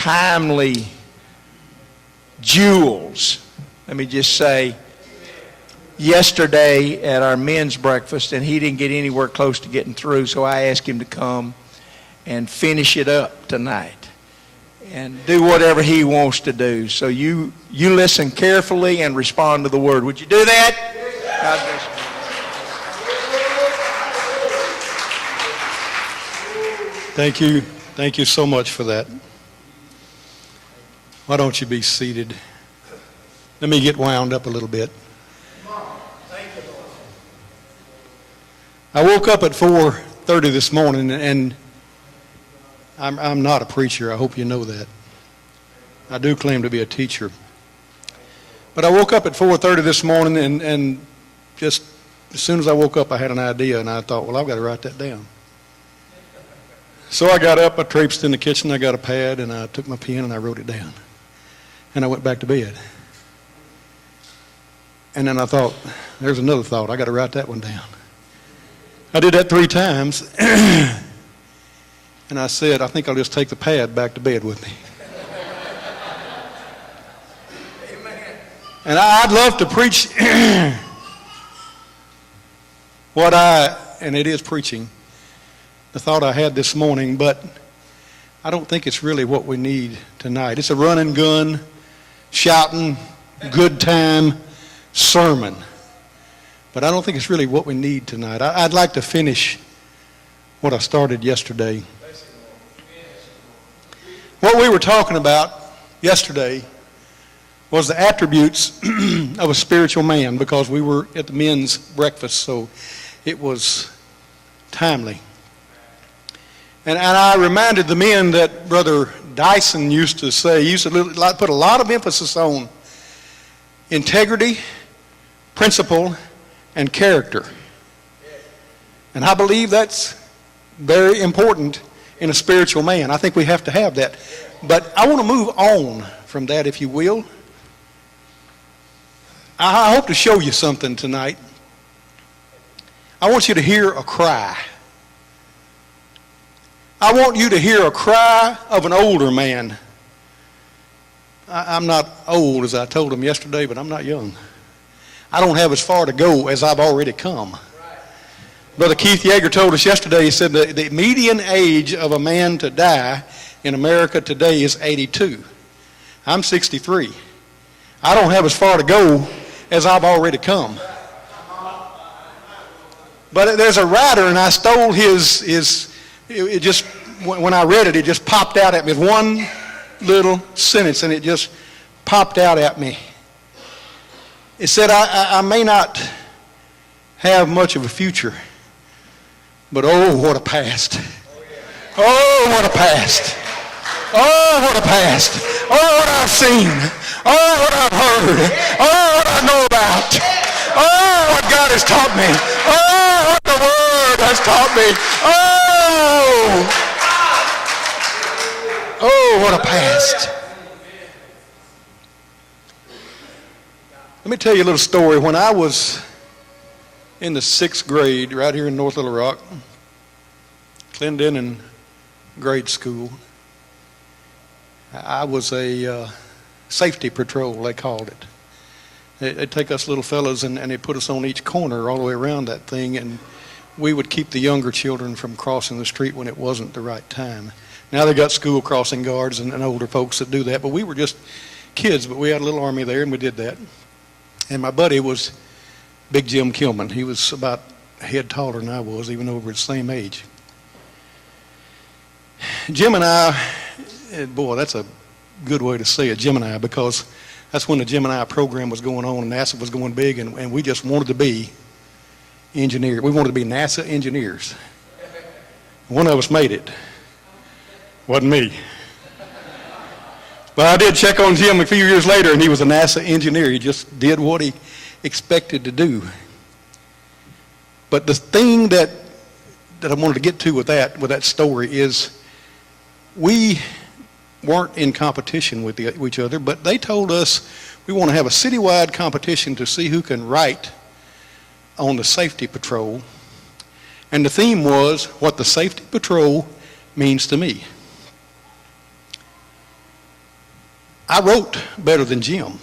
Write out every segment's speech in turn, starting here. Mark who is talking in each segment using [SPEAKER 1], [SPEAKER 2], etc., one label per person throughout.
[SPEAKER 1] timely jewels. Let me just say, yesterday at our men's breakfast, and he didn't get anywhere close to getting through, so I asked him to come and finish it up tonight and do whatever he wants to do. So you listen carefully and respond to the word. Would you do that? God bless you.
[SPEAKER 2] Thank you. Thank you so much for that. Why don't you be seated? Let me get wound up a little bit. I woke up at 4:30 this morning, and I'm not a preacher. I hope you know that. I do claim to be a teacher. But I woke up at 4:30 this morning, and just as soon as I woke up, I had an idea, and I thought, well, I've got to write that down. So I got up, I traipsed in the kitchen, I got a pad, and I took my pen, and I wrote it down. And I went back to bed. And then I thought, there's another thought, I got to write that one down. I did that 3 times, and I said, I think I'll just take the pad back to bed with me. And I'd love to preach and it is preaching, the thought I had this morning, but I don't think it's really what we need tonight. It's a run and gun, shouting, good time sermon. But I don't think it's really what we need tonight. I'd like to finish what I started yesterday. What we were talking about yesterday was the attributes of a spiritual man, because we were at the men's breakfast, so it was timely. And I reminded the men that Brother Dyson used to say, he used to put a lot of emphasis on integrity, principle, and character. And I believe that's very important in a spiritual man. I think we have to have that. But I want to move on from that, if you will. I hope to show you something tonight. I want you to hear a cry. I want you to hear a cry of an older man. I'm not old, as I told him yesterday, but I'm not young. I don't have as far to go as I've already come. Brother Keith Yeager told us yesterday, he said the median age of a man to die in America today is 82. I'm 63. I don't have as far to go as I've already come. But there's a writer, and I stole it just, when I read it, it just popped out at me. One little sentence, and it just popped out at me. It said, I may not have much of a future, but oh, what a past. Oh, what a past. Oh, what a past. Oh, what I've seen. Oh, what I've heard. Oh, what I know about. Oh, what God has taught me. Oh, what the Word has taught me. Oh, what a past. Let me tell you a little story. When I was in the 6th grade, right here in North Little Rock, Clendenin grade school, I was a safety patrol, they called it. They'd take us little fellas and they'd put us on each corner all the way around that thing, and we would keep the younger children from crossing the street when it wasn't the right time. Now they got school crossing guards and older folks that do that, but we were just kids, but we had a little army there and we did that. And my buddy was Big Jim Kilman. He was about a head taller than I was, even though we were the same age. Jim and I, boy, that's a good way to say it, Jim and I, because that's when the Gemini program was going on and NASA was going big, and we just wanted to be engineers. We wanted to be NASA engineers. One of us made it. Wasn't me. But I did check on Jim a few years later, and he was a NASA engineer. He just did what he expected to do. But the thing that I wanted to get to with that story is we weren't in competition with each other, but they told us we want to have a citywide competition to see who can write on the safety patrol. And the theme was what the safety patrol means to me. I wrote better than Jim.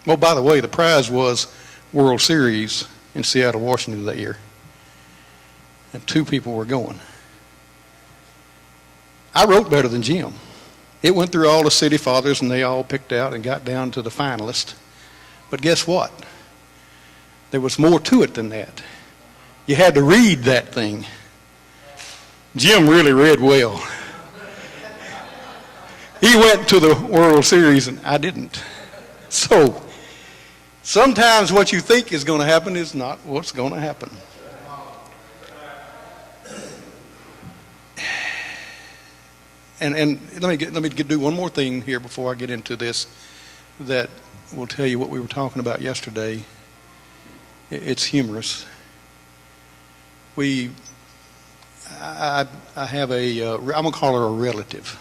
[SPEAKER 2] Well, by the way, the prize was World Series in Seattle, Washington that year. And 2 people were going. I wrote better than Jim. It went through all the city fathers, and they all picked out and got down to the finalist. But guess what? There was more to it than that. You had to read that thing. Jim really read well. He went to the World Series, and I didn't. So, sometimes what you think is going to happen is not what's going to happen. And let me do one more thing here before I get into this that will tell you what we were talking about yesterday. It's humorous. I have I'm going to call her a relative,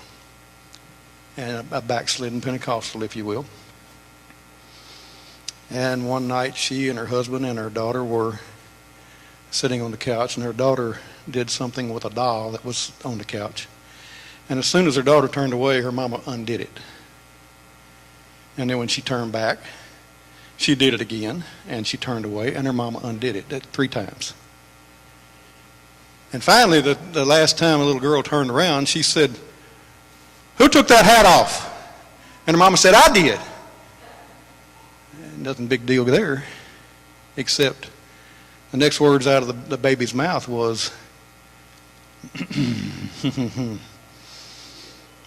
[SPEAKER 2] and a backslidden Pentecostal, if you will. And one night she and her husband and her daughter were sitting on the couch, and her daughter did something with a doll that was on the couch. And as soon as her daughter turned away, her mama undid it. And then when she turned back, she did it again, and she turned away, and her mama undid it 3 times. And finally, the last time a little girl turned around, she said, "Who took that hat off?" And her mama said, "I did." And nothing big deal there, except the next words out of the baby's mouth was,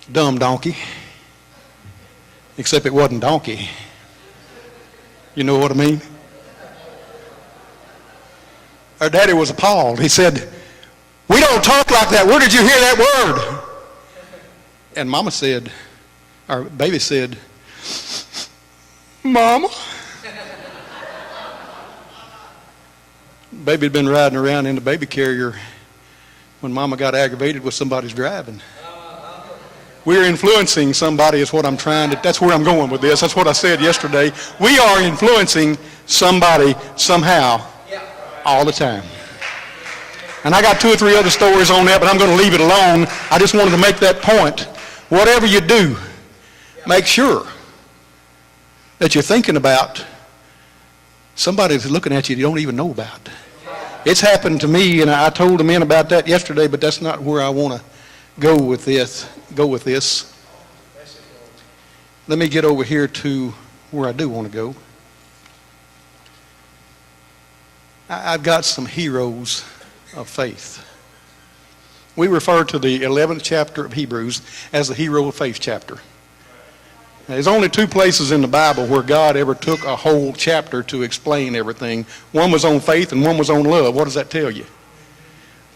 [SPEAKER 2] "Dumb donkey." Except it wasn't donkey. You know what I mean? Her daddy was appalled. He said, "We don't talk like that. Where did you hear that word?" And mama said, or baby said, "Mama." Baby had been riding around in the baby carrier when mama got aggravated with somebody's driving. We're influencing somebody is what I'm that's where I'm going with this. That's what I said yesterday. We are influencing somebody somehow all the time. And I got 2 or 3 other stories on that, but I'm going to leave it alone. I just wanted to make that point. Whatever you do, make sure that you're thinking about somebody that's looking at you don't even know about. It's happened to me, and I told the men about that yesterday, but that's not where I want to go with this. Let me get over here to where I do want to go. I've got some heroes of faith. We refer to the 11th chapter of Hebrews as the hero of faith chapter. Now, there's only 2 places in the Bible where God ever took a whole chapter to explain everything. One was on faith and one was on love. What does that tell you?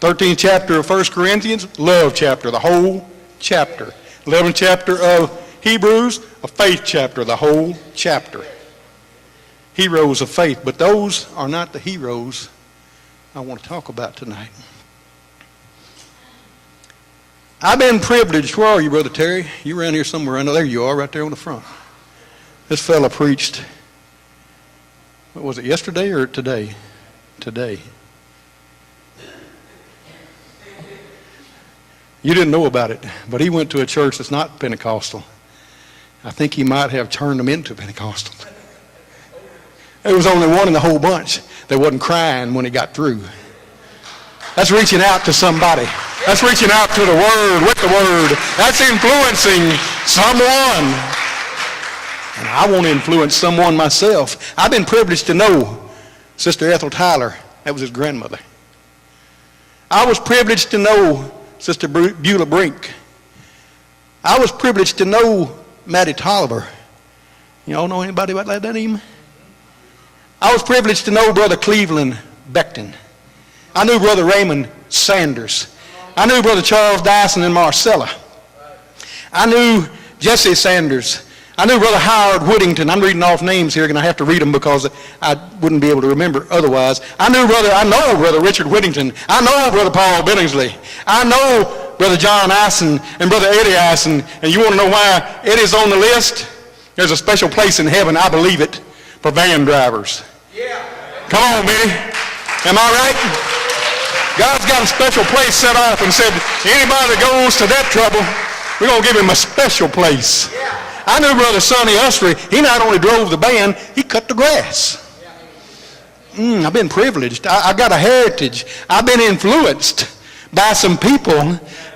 [SPEAKER 2] 13th chapter of 1 Corinthians, love chapter, the whole chapter. 11th chapter of Hebrews, a faith chapter, the whole chapter. Heroes of faith, but those are not the heroes I want to talk about tonight. I've been privileged. Where are you, Brother Terry? You around here somewhere. I know there you are, right there on the front. This fella preached, what was it, yesterday or today? Today. You didn't know about it, but he went to a church that's not Pentecostal. I think he might have turned them into Pentecostal. There was only one in the whole bunch that wasn't crying when he got through. That's reaching out to somebody. That's reaching out to the Word, with the Word. That's influencing someone. And I want to influence someone myself. I've been privileged to know Sister Ethel Tyler. That was his grandmother. I was privileged to know Sister Beulah Brink. I was privileged to know Mattie Tolliver. Y'all know anybody about that name? I was privileged to know Brother Cleveland Beckton. I knew Brother Raymond Sanders. I knew Brother Charles Dyson and Marcella. I knew Jesse Sanders. I knew Brother Howard Whittington. I'm reading off names here, and I have to read them because I wouldn't be able to remember otherwise. I know Brother Richard Whittington. I know Brother Paul Billingsley. I know Brother John Ison and Brother Eddie Ison. And you want to know why Eddie's on the list? There's a special place in heaven, I believe it, for van drivers. Yeah. Come on, Benny. Am I right? God's got a special place set off and said, anybody that goes to that trouble, we're going to give him a special place. Yeah. I knew Brother Sonny Usry. He not only drove the band, he cut the grass. I've been privileged. I got a heritage. I've been influenced by some people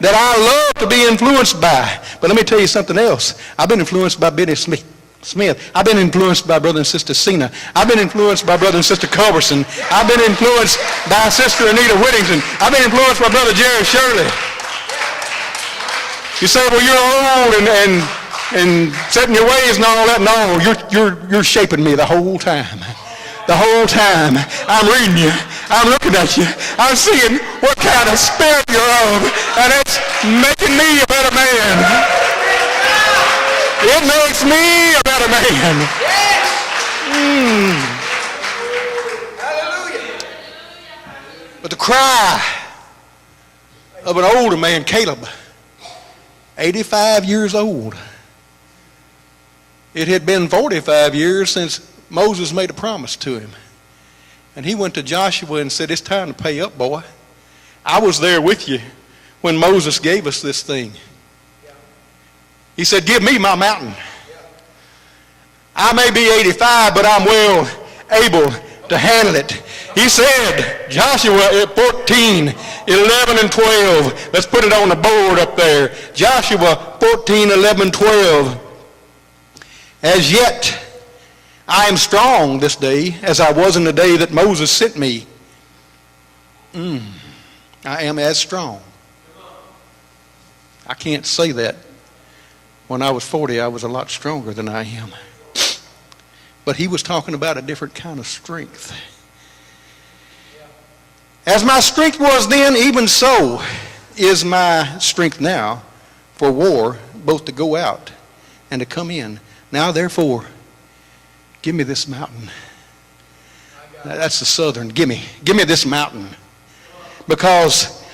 [SPEAKER 2] that I love to be influenced by. But let me tell you something else. I've been influenced by Benny Smith. I've been influenced by Brother and Sister Cena. I've been influenced by Brother and Sister Culberson. I've been influenced by Sister Anita Whittington. I've been influenced by Brother Jerry Shirley. You say, well, you're old and set in your ways and all that. No, you're shaping me the whole time. The whole time. I'm reading you. I'm looking at you. I'm seeing what kind of spirit you're of. And it's making me a better man. It makes me a better man. Hallelujah. But the cry of an older man, Caleb, 85 years old. It had been 45 years since Moses made a promise to him. And he went to Joshua and said, it's time to pay up, boy. I was there with you when Moses gave us this thing. He said, give me my mountain. I may be 85, but I'm well able to handle it. He said, Joshua 14, 11, and 12. Let's put it on the board up there. Joshua 14, 11, 12. As yet I am strong this day, as I was in the day that Moses sent me. I am as strong. I can't say that. When I was 40, I was a lot stronger than I am. But he was talking about a different kind of strength. As my strength was then, even so is my strength now for war, both to go out and to come in. Now, therefore, give me this mountain. That's the southern. Give me this mountain. Because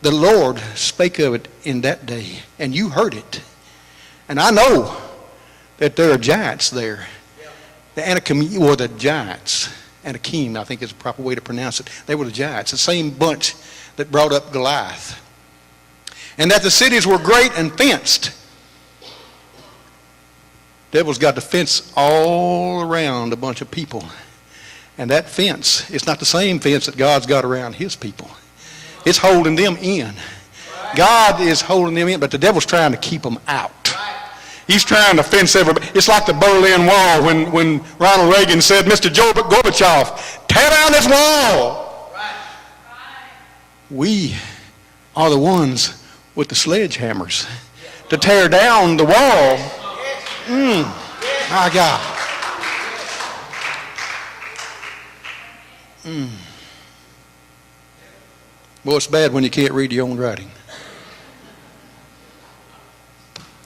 [SPEAKER 2] the Lord spake of it in that day, and you heard it. And I know that there are giants there. The Anakim were the giants. Anakim, I think is the proper way to pronounce it. They were the giants, the same bunch that brought up Goliath. And that the cities were great and fenced. Devil's got the fence all around a bunch of people. And that fence is not the same fence that God's got around his people. It's holding them in. God is holding them in, but the devil's trying to keep them out. He's trying to fence everybody. It's like the Berlin Wall when Ronald Reagan said, Mr. Gorbachev, tear down this wall. We are the ones with the sledgehammers to tear down the wall. My God. Well, it's bad when you can't read your own writing.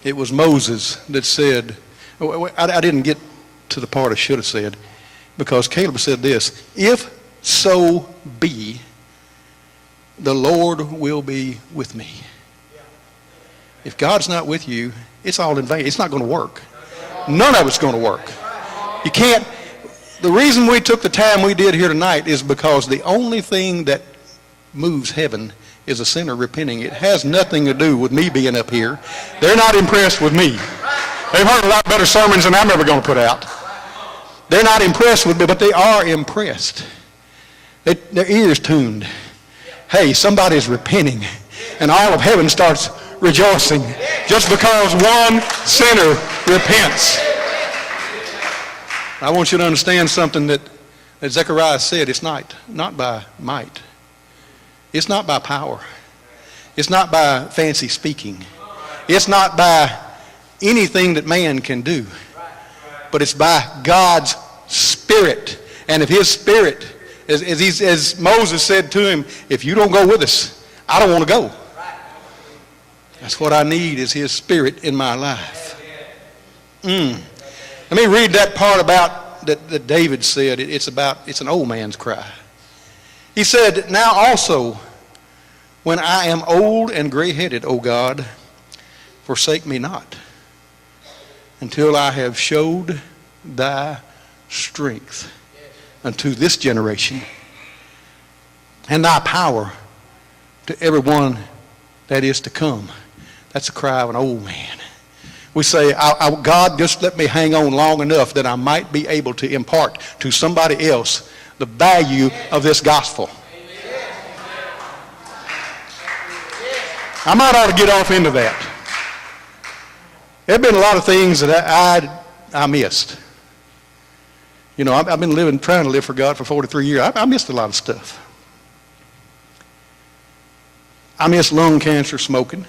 [SPEAKER 2] It was Moses that said, I didn't get to the part I should have said, because Caleb said this, if so be the Lord will be with me. If God's not with you, it's all in vain. It's not going to work. None of it's going to work. You can't. The reason we took the time we did here tonight is because the only thing that moves heaven is a sinner repenting. It has nothing to do with me being up here. They're not impressed with me. They've heard a lot better sermons than I'm ever going to put out. They're not impressed with me, but they are impressed. Their ears tuned. Hey, somebody's repenting, and all of heaven starts rejoicing just because one sinner repents. I want you to understand something that Zechariah said. It's not by might. It's not by power. It's not by fancy speaking. It's not by anything that man can do. But it's by God's Spirit. And if his Spirit, as Moses said to him, if you don't go with us, I don't want to go. That's what I need, is his Spirit in my life. Let me read that part about that David said. It's an old man's cry. He said, now also, when I am old and gray-headed, O God, forsake me not, until I have showed thy strength unto this generation, and thy power to everyone that is to come. That's the cry of an old man. We say, God, just let me hang on long enough that I might be able to impart to somebody else the value of this gospel. I might ought to get off into that. There have been a lot of things that I missed. You know, I've been trying to live for God for 43 years. I missed a lot of stuff. I missed lung cancer smoking.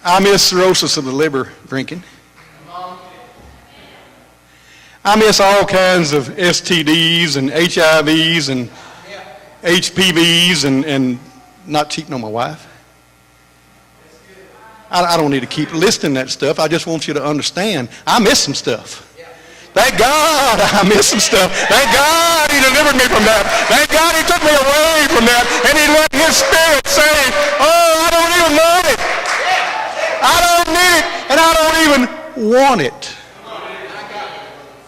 [SPEAKER 2] I missed cirrhosis of the liver drinking. I miss all kinds of STDs and HIVs and HPVs and not cheating on my wife. I don't need to keep listing that stuff. I just want you to understand, I missed some stuff. Thank God I missed some stuff. Thank God he delivered me from that. Thank God he took me away from that. And he let his spirit say, oh, I don't even want it. I don't need it. And I don't even want it.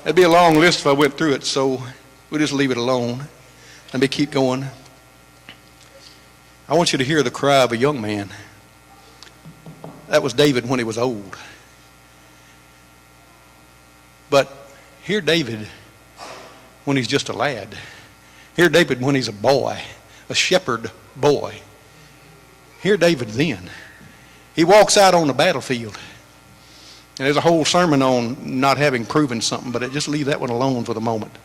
[SPEAKER 2] That'd be a long list if I went through it, so we'll just leave it alone. Let me keep going. I want you to hear the cry of a young man. That was David when he was old. But hear David when he's just a lad. Hear David when he's a boy, a shepherd boy. Hear David then. He walks out on the battlefield. And there's a whole sermon on not having proven something, but just leave that one alone for the moment.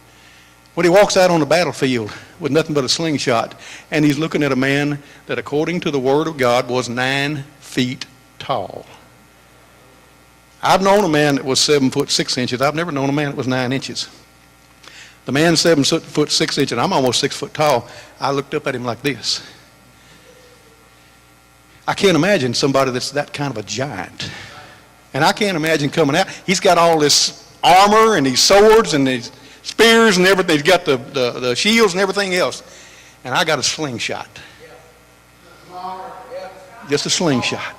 [SPEAKER 2] When he walks out on the battlefield with nothing but a slingshot, and he's looking at a man that according to the Word of God was 9 feet tall. I've known a man that was 7 foot 6 inches. I've never known a man that was 9 inches. The man 7 foot 6 inches, and I'm almost 6 foot tall. I looked up at him like this. I can't imagine somebody that's that kind of a giant. And I can't imagine coming out. He's got all this armor and these swords and these spears and everything. He's got the shields and everything else. And I got a slingshot. Just a slingshot.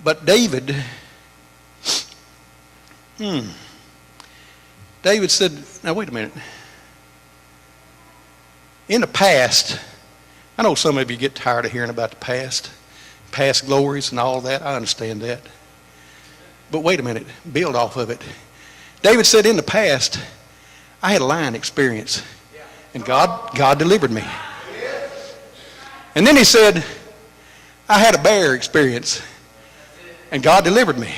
[SPEAKER 2] But David said, now wait a minute. In the past, I know some of you get tired of hearing about the past glories and all that. I understand that. But wait a minute, build off of it. David said, in the past, I had a lion experience, and God delivered me. And then he said, I had a bear experience, and God delivered me.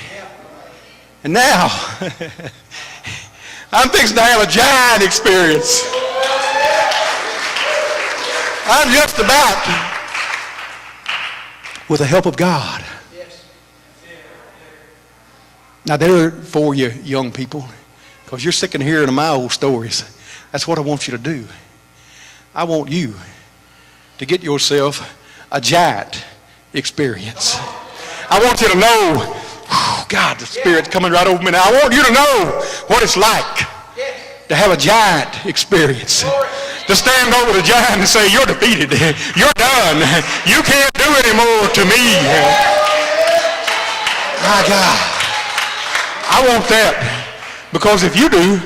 [SPEAKER 2] And now, I'm fixing to have a giant experience. I'm just about, with the help of God. Now, there for you young people, because you're sick of hearing my old stories. That's what I want you to do. I want you to get yourself a giant experience. I want you to know, God, the Spirit's coming right over me now. I want you to know what it's like to have a giant experience. To stand over the giant and say, you're defeated. You're done. You can't do anymore to me. My God. I want that. Because if you do,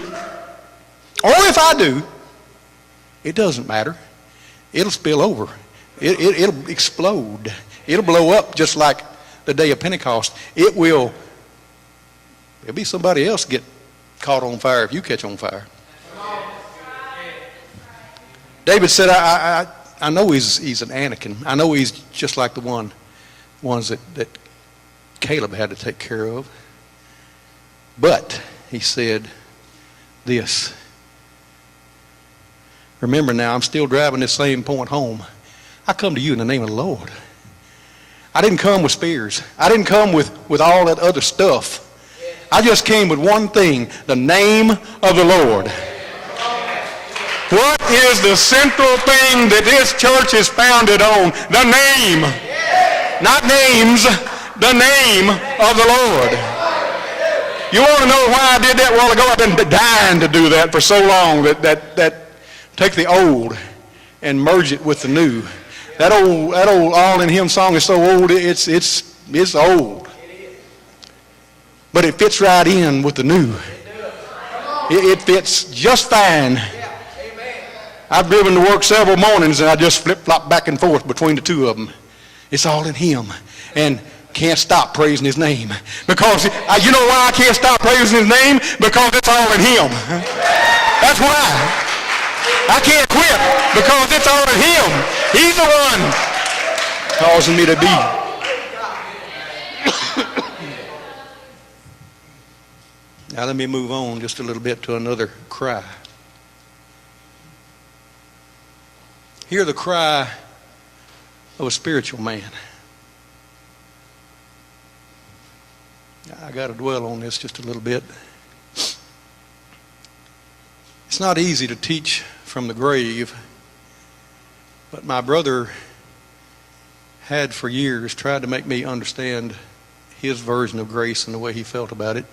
[SPEAKER 2] or if I do, it doesn't matter. It'll spill over. It'll explode. It'll blow up just like the day of Pentecost. There'll be somebody else get caught on fire if you catch on fire. David said, I know he's an Anakin. I know he's just like the ones that Caleb had to take care of. But he said this. Remember now, I'm still driving this same point home. I come to you in the name of the Lord. I didn't come with spears. I didn't come with all that other stuff. I just came with one thing, the name of the Lord. What is the central thing that this church is founded on? The name. Not names, the name of the Lord. You want to know why I did that a while ago? I've been dying to do that for so long, that take the old and merge it with the new. That old All in Him song is so old, it's old. But it fits right in with the new. It fits just fine. I've driven to work several mornings and I just flip-flop back and forth between the two of them. It's all in him. And can't stop praising his name. Because, you know why I can't stop praising his name? Because it's all in him. That's why. I can't quit because it's all in him. He's the one causing me to be. Now let me move on just a little bit to another cry. Hear the cry of a spiritual man. I got to dwell on this just a little bit. It's not easy to teach from the grave, but my brother had for years tried to make me understand his version of grace and the way he felt about it,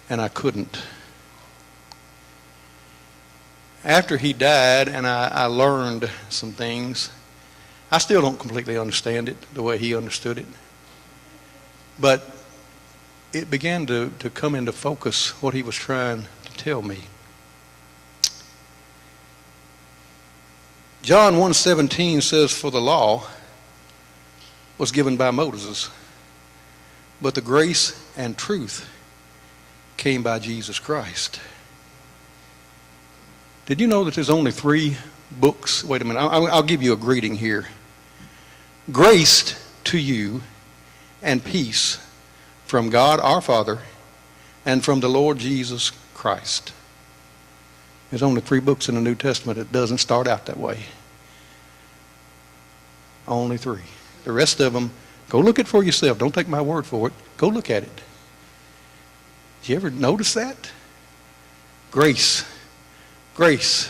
[SPEAKER 2] and I couldn't. After he died and I learned some things, I still don't completely understand it the way he understood it, but it began to come into focus what he was trying to tell me. John 1:17 says, "For the law was given by Moses, but the grace and truth came by Jesus Christ." Did you know that there's only 3 books? Wait a minute, I'll give you a greeting here. Grace to you and peace from God our Father and from the Lord Jesus Christ. There's only 3 books in the New Testament that doesn't start out that way. Only 3. The rest of them, go look it for yourself. Don't take my word for it. Go look at it. Did you ever notice that? Grace, grace,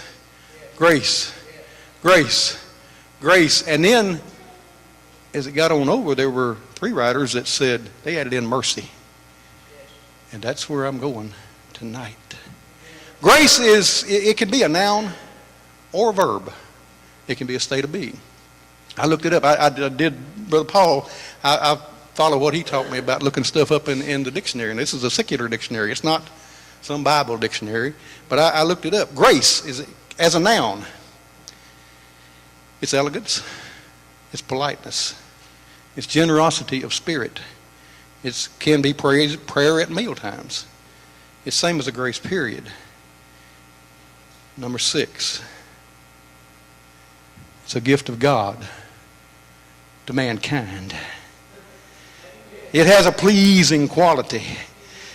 [SPEAKER 2] grace, grace, grace. And then, as it got on over, there were 3 writers that said they added in mercy. And that's where I'm going tonight. Grace it can be a noun or a verb. It can be a state of being. I looked it up. I did, Brother Paul, I follow what he taught me about looking stuff up in the dictionary. And this is a secular dictionary. It's not some Bible dictionary. But I looked it up. Grace is, as a noun, it's elegance, it's politeness, it's generosity of spirit. It can be prayer at meal times. It's same as a grace period. Number 6, it's a gift of God to mankind. It has a pleasing quality.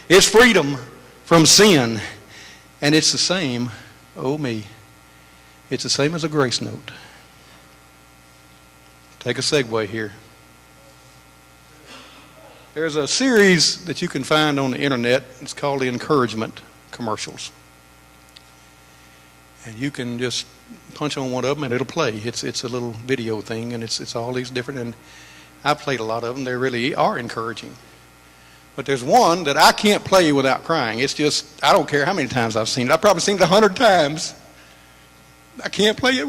[SPEAKER 2] It's freedom from sin. And it's the same, oh me, it's the same as a grace note. Take a segue here. There's a series that you can find on the internet. It's called the Encouragement Commercials. And you can just punch on one of them and it'll play. It's a little video thing, and it's all these different, and I've played a lot of them. They really are encouraging. But there's one that I can't play without crying. It's just, I don't care how many times I've seen it. I've probably seen it 100 times. I can't play it.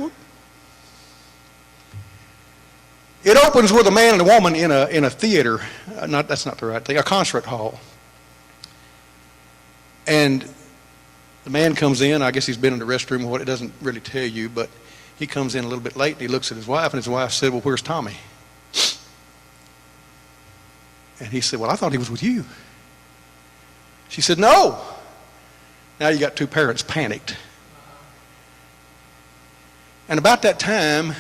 [SPEAKER 2] It opens with a man and a woman in a theater. That's not the right thing. A concert hall. And the man comes in. I guess he's been in the restroom or what. It doesn't really tell you, but he comes in a little bit late and he looks at his wife, and his wife said, "Well, where's Tommy?" And he said, "Well, I thought he was with you." She said, "No." Now you got 2 parents panicked. And about that time,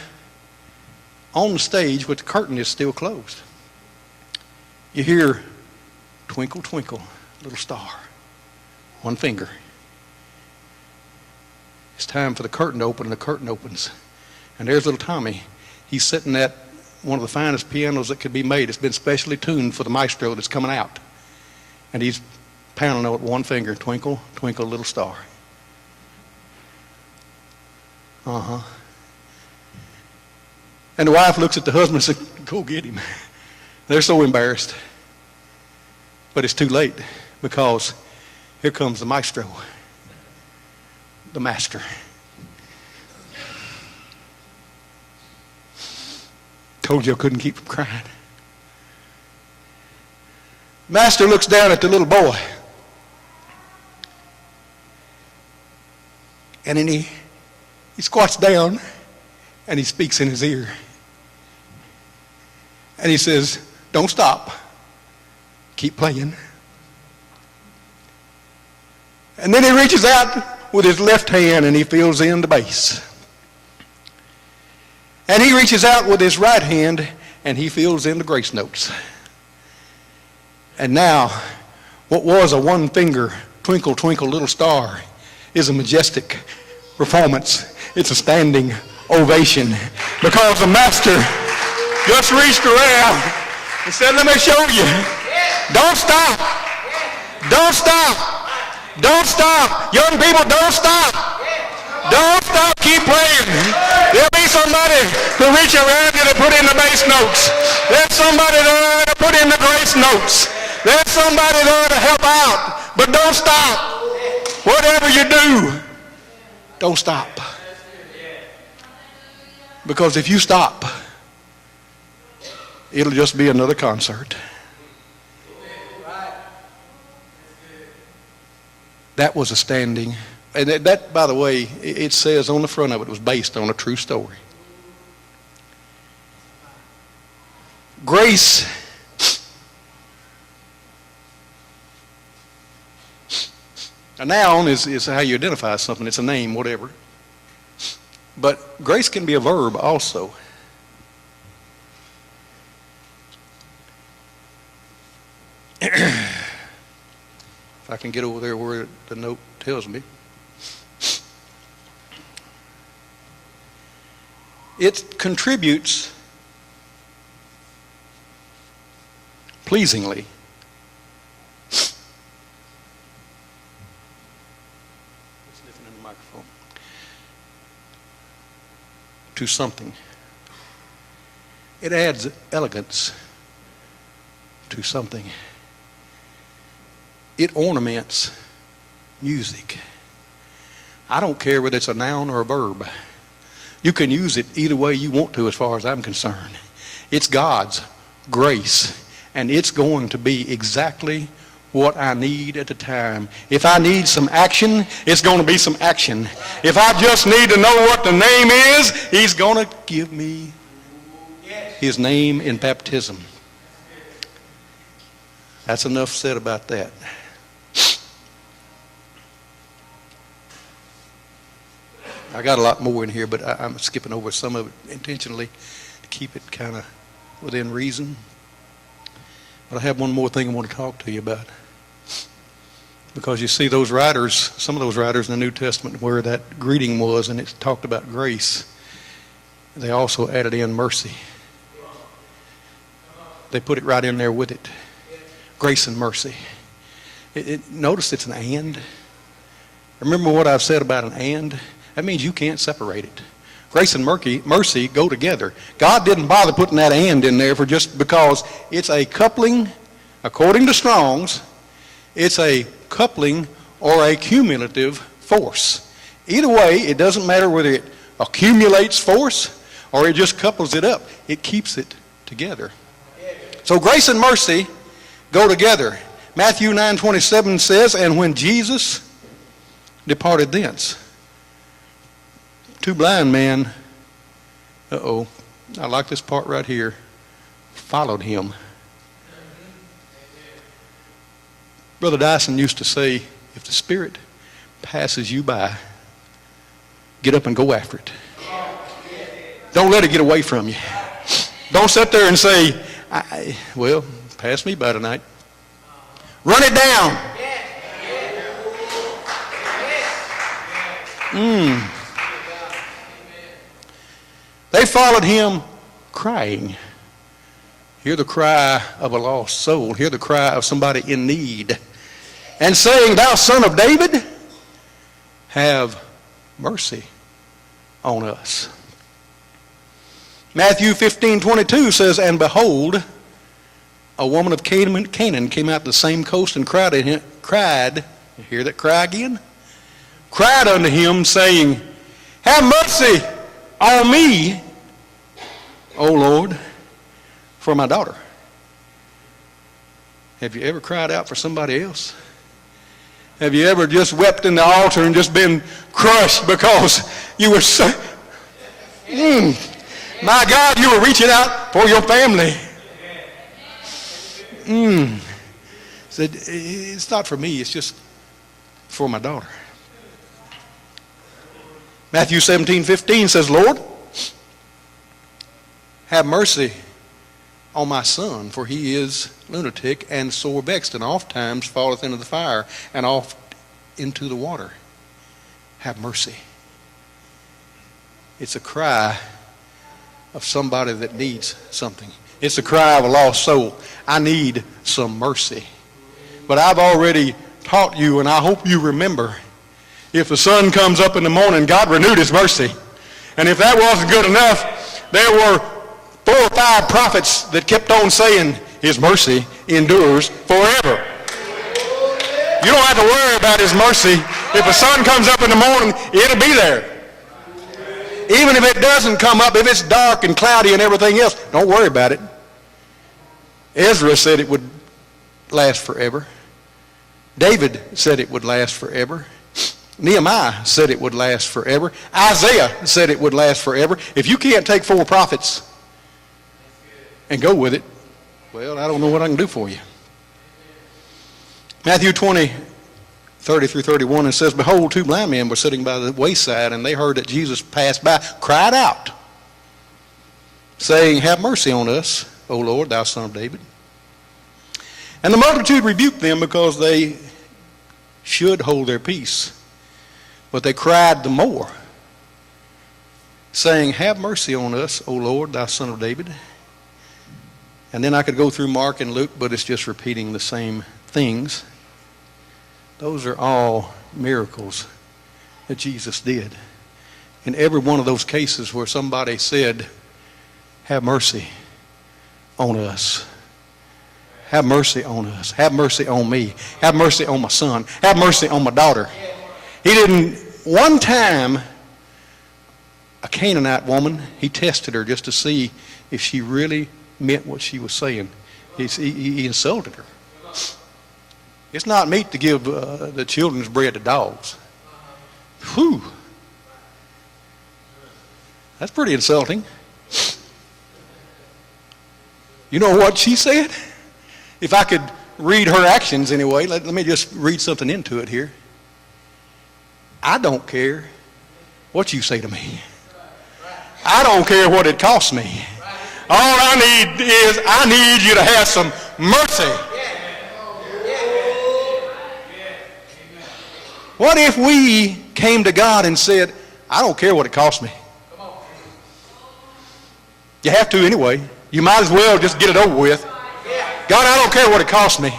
[SPEAKER 2] on the stage, but the curtain is still closed, you hear, "Twinkle, twinkle, little star." 1 finger. It's time for the curtain to open, and the curtain opens. And there's little Tommy. He's sitting at one of the finest pianos that could be made. It's been specially tuned for the maestro that's coming out. And he's pounding on it with 1 finger. "Twinkle, twinkle, little star." And the wife looks at the husband and says, "Go get him." They're so embarrassed. But it's too late, because here comes the maestro, the master. Told you I couldn't keep from crying. Master looks down at the little boy. And then he squats down and he speaks in his ear. And he says, don't stop. Keep playing. And then he reaches out with his left hand and he fills in the bass. And he reaches out with his right hand and he fills in the grace notes. And now, what was a one finger, twinkle, twinkle, little star is a majestic performance. It's a standing ovation because the master just reached around and said, let me show you. Don't stop. Don't stop. Don't stop. Young people, don't stop. Don't stop. Keep playing. There'll be somebody who reach around you to put in the bass notes. There's somebody there to put in the grace notes. There's somebody there to help out. But don't stop. Whatever you do, don't stop. Because if you stop, it'll just be another concert. That was a standing, and that, by the way, it says on the front of it was based on a true story. Grace a noun is how you identify something. It's a name, whatever. But grace can be a verb also. If I can get over there where the note tells me. It contributes pleasingly. Sniffing in the microphone. To something. It adds elegance to something. It ornaments music. I don't care whether it's a noun or a verb. You can use it either way you want to as far as I'm concerned. It's God's grace, and it's going to be exactly what I need at the time. If I need some action, it's going to be some action. If I just need to know what the name is, he's going to give me his name in baptism. That's enough said about that. I got a lot more in here, but I'm skipping over some of it intentionally to keep it kind of within reason. But I have one more thing I want to talk to you about. Because you see those writers, some of those writers in the New Testament where that greeting was, and it talked about grace, they also added in mercy. They put it right in there with it. Grace and mercy. Notice it's an and. Remember what I've said about an and? That means you can't separate it. Grace and mercy go together. God didn't bother putting that and in there for just because it's a coupling, according to Strong's, it's a coupling or a cumulative force. Either way, it doesn't matter whether it accumulates force or it just couples it up. It keeps it together. So grace and mercy go together. Matthew 9:27 says, and when Jesus departed thence, two blind men, I like this part right here, followed him. Brother Dyson used to say, if the Spirit passes you by, get up and go after it. Don't let it get away from you. Don't sit there and say, well, pass me by tonight. Run it down. They followed him crying. Hear the cry of a lost soul. Hear the cry of somebody in need. And saying, thou son of David, have mercy on us. Matthew 15:22 says, and behold, a woman of Canaan came out the same coast and cried, you hear that cry again? Cried unto him, saying, have mercy on me, O Lord, for my daughter. Have you ever cried out for somebody else? Have you ever just wept in the altar and just been crushed because you were so... My God, you were reaching out for your family. Said, it's not for me, it's just for my daughter. Matthew 17:15 says, Lord, have mercy on my son, for he is lunatic and sore vexed, and oft times falleth into the fire, and oft into the water. Have mercy. It's a cry of somebody that needs something. It's a cry of a lost soul. I need some mercy. But I've already taught you, and I hope you remember, if the sun comes up in the morning, God renewed his mercy. And if that wasn't good enough, there were 4 or 5 prophets that kept on saying, his mercy endures forever. You don't have to worry about his mercy. If the sun comes up in the morning, it'll be there. Even if it doesn't come up, if it's dark and cloudy and everything else, don't worry about it. Ezra said it would last forever. David said it would last forever. Nehemiah said it would last forever. Isaiah said it would last forever. If you can't take 4 prophets and go with it, well, I don't know what I can do for you. Matthew 20:30 through 31, it says, Behold, 2 blind men were sitting by the wayside, and they heard that Jesus passed by, cried out, saying, Have mercy on us, O Lord, thou son of David. And the multitude rebuked them because they should hold their peace. But they cried the more, saying, Have mercy on us, O Lord, thou son of David. And then I could go through Mark and Luke, but it's just repeating the same things. Those are all miracles that Jesus did. In every one of those cases where somebody said, Have mercy on us. Have mercy on us. Have mercy on me. Have mercy on my son. Have mercy on my daughter. He didn't, one time, a Canaanite woman, he tested her just to see if she really meant what she was saying. He insulted her. It's not meat to give the children's bread to dogs. Whew. That's pretty insulting. You know what she said? If I could read her actions anyway, let me just read something into it here. I don't care what you say to me. I don't care what it costs me. All I need is, I need you to have some mercy. What if we came to God and said, I don't care what it costs me. You have to anyway. You might as well just get it over with. God, I don't care what it costs me.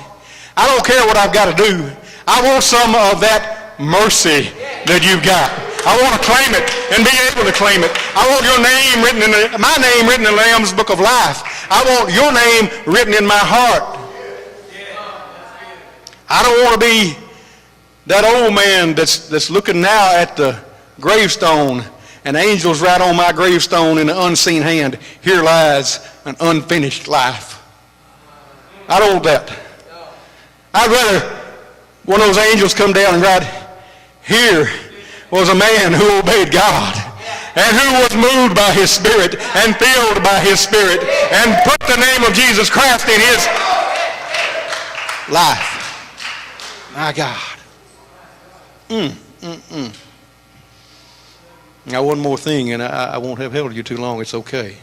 [SPEAKER 2] I don't care what I've got to do. I want some of that mercy that you've got. I want to claim it and be able to claim it. I want your name written my name written in the Lamb's Book of Life. I want your name written in my heart. I don't want to be that old man that's looking now at the gravestone, and angels write on my gravestone in the unseen hand, here lies an unfinished life. I don't want that. I'd rather one of those angels come down and write, here was a man who obeyed God and who was moved by his Spirit and filled by his Spirit and put the name of Jesus Christ in his life. My God. Now one more thing, and I won't have held you too long. It's okay.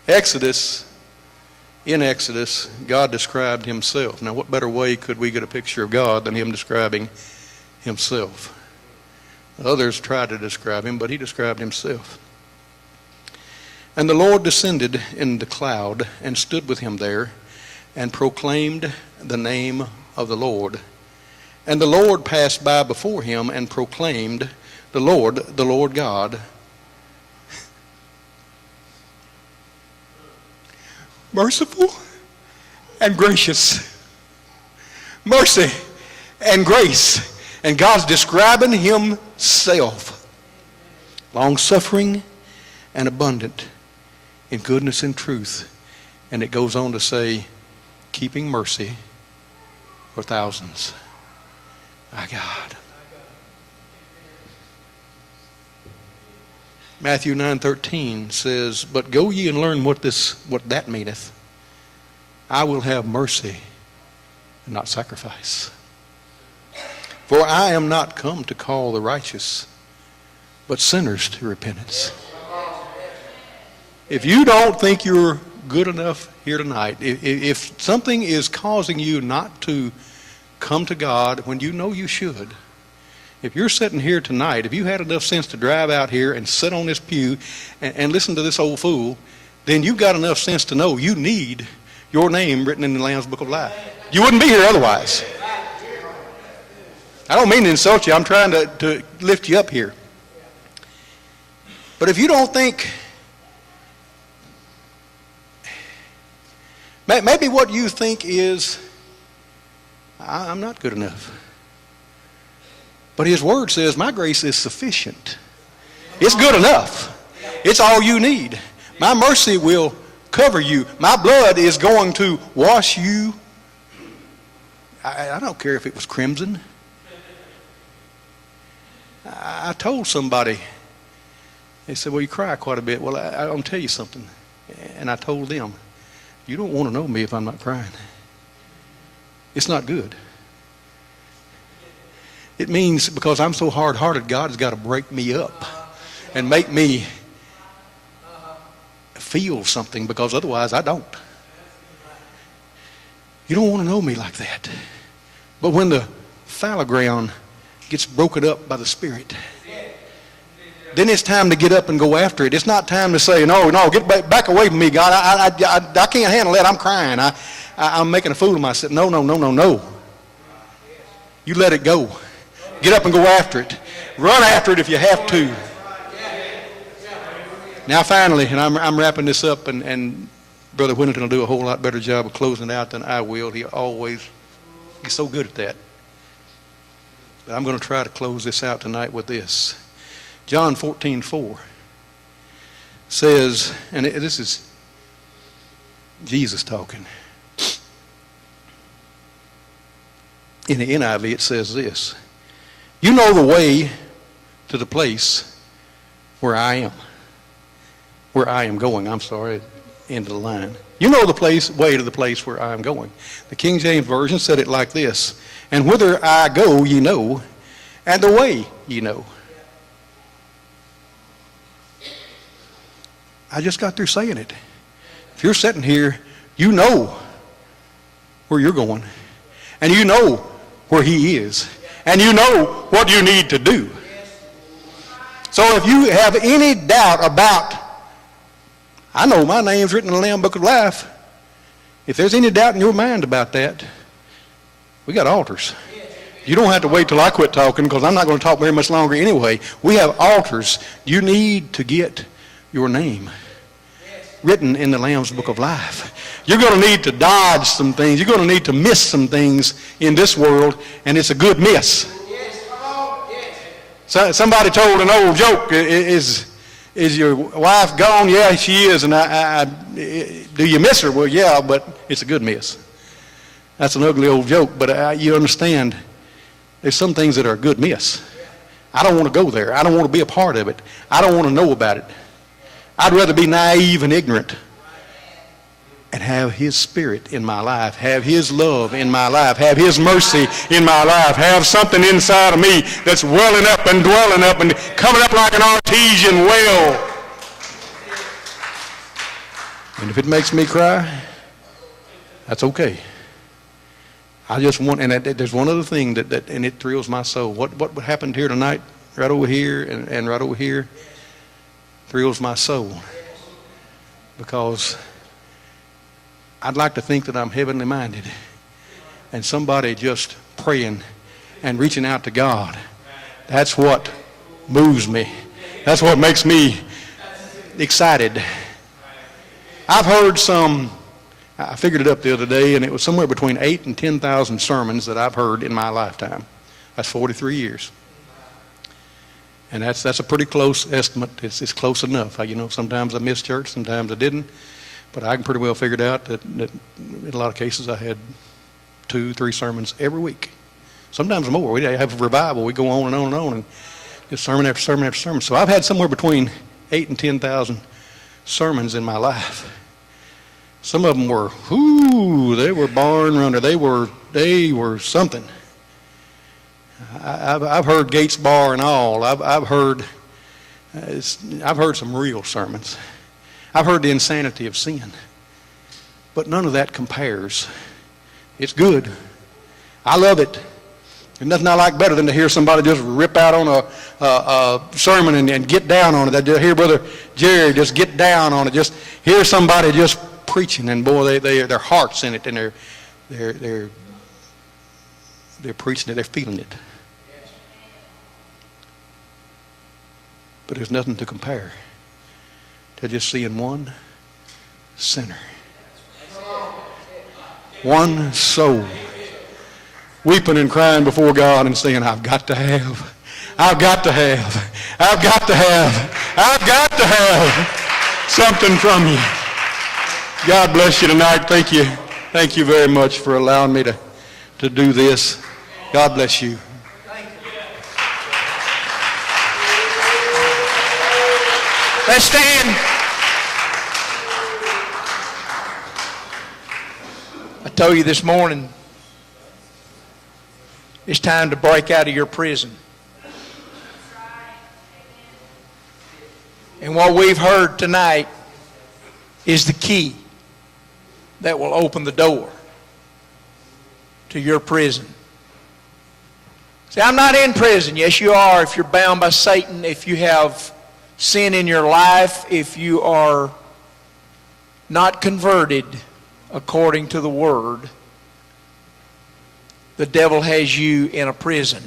[SPEAKER 2] In Exodus, God described himself. Now, what better way could we get a picture of God than him describing himself? Others tried to describe him, but he described himself. And the Lord descended in the cloud and stood with him there and proclaimed the name of the Lord. And the Lord passed by before him and proclaimed, the Lord God, merciful and gracious. Mercy and grace. And God's describing himself. Long-suffering and abundant in goodness and truth. And it goes on to say, keeping mercy for thousands. My God. Matthew 9:13 says, But go ye and learn what that meaneth. I will have mercy and not sacrifice. For I am not come to call the righteous, but sinners to repentance. If you don't think you're good enough here tonight, if something is causing you not to come to God when you know you should, if you're sitting here tonight, if you had enough sense to drive out here and sit on this pew and listen to this old fool, then you've got enough sense to know you need your name written in the Lamb's Book of Life. You wouldn't be here otherwise. I don't mean to insult you. I'm trying to lift you up here. But if you don't think, maybe what you think is, I'm not good enough. But his word says, my grace is sufficient. It's good enough. It's all you need. My mercy will cover you. My blood is going to wash you. I don't care if it was crimson. I told somebody, they said, well, you cry quite a bit. Well, I'm going to tell you something. And I told them, you don't want to know me if I'm not crying. It's not good. It means because I'm so hard-hearted, God has got to break me up and make me feel something, because otherwise I don't. You don't want to know me like that. But when the fallow ground gets broken up by the Spirit, then it's time to get up and go after it. It's not time to say, no, get back away from me, God. I can't handle that. I'm crying. I'm making a fool of myself. No. You let it go. Get up and go after it. Run after it if you have to. Now finally, and I'm wrapping this up, and Brother Whittington will do a whole lot better job of closing it out than I will. He's so good at that. But I'm going to try to close this out tonight with this. John 14:4 says, and this is Jesus talking. In the NIV it says this: you know the way to the place where I am. Where I am going, end of the line. You know the way to the place where I am going. The King James Version said it like this: and whither I go ye know, and the way ye know. I just got through saying it. If you're sitting here, you know where you're going, and you know where he is, and you know what you need to do. So if you have any doubt about, I know my name's written in the Lamb Book of Life. If there's any doubt in your mind about that, we got altars. You don't have to wait till I quit talking, because I'm not going to talk very much longer anyway. We have altars. You need to get your name written in the Lamb's Book of Life. You're going to need to dodge some things. You're going to need to miss some things in this world, and it's a good miss. So, somebody told an old joke, is your wife gone? Yeah, she is. And do you miss her? Well, yeah, but it's a good miss. That's an ugly old joke, but you understand, there's some things that are a good miss. I don't want to go there. I don't want to be a part of it. I don't want to know about it. I'd rather be naive and ignorant and have his Spirit in my life, have his love in my life, have his mercy in my life, have something inside of me that's welling up and dwelling up and coming up like an artesian well. And if it makes me cry, that's okay. I just want, and there's one other thing that and it thrills my soul. What happened here tonight, right over here and right over here, thrills my soul, because I'd like to think that I'm heavenly minded, and somebody just praying and reaching out to God. That's what moves me. That's what makes me excited. I've heard I figured it up the other day, and it was somewhere between 8,000 and 10,000 sermons that I've heard in my lifetime. That's 43 years. And that's a pretty close estimate. It's close enough. Sometimes I missed church, sometimes I didn't. But I can pretty well figure it out that in a lot of cases I had 2-3 sermons every week. Sometimes more. We have a revival. We go on and on and on, and just sermon after sermon after sermon. So I've had somewhere between 8,000 and 10,000 sermons in my life. Some of them were, they were barn runner. They were something. I've heard Gates Bar and all. I've heard some real sermons. I've heard the insanity of sin. But none of that compares. It's good. I love it. There's nothing I like better than to hear somebody just rip out on a sermon and get down on it. I hear Brother Jerry just get down on it. Just hear somebody just preaching, and boy, their heart's in it, and they're preaching it, they're feeling it. But there's nothing to compare to just seeing one sinner, one soul, weeping and crying before God and saying, I've got to have something from you. God bless you tonight. Thank you. Thank you very much for allowing me to do this. God bless you.
[SPEAKER 1] Let's stand. I told you this morning, it's time to break out of your prison. And what we've heard tonight is the key that will open the door to your prison. See, I'm not in prison. Yes, you are if you're bound by Satan, if you have sin in your life, if you are not converted according to the Word. The devil has you in a prison.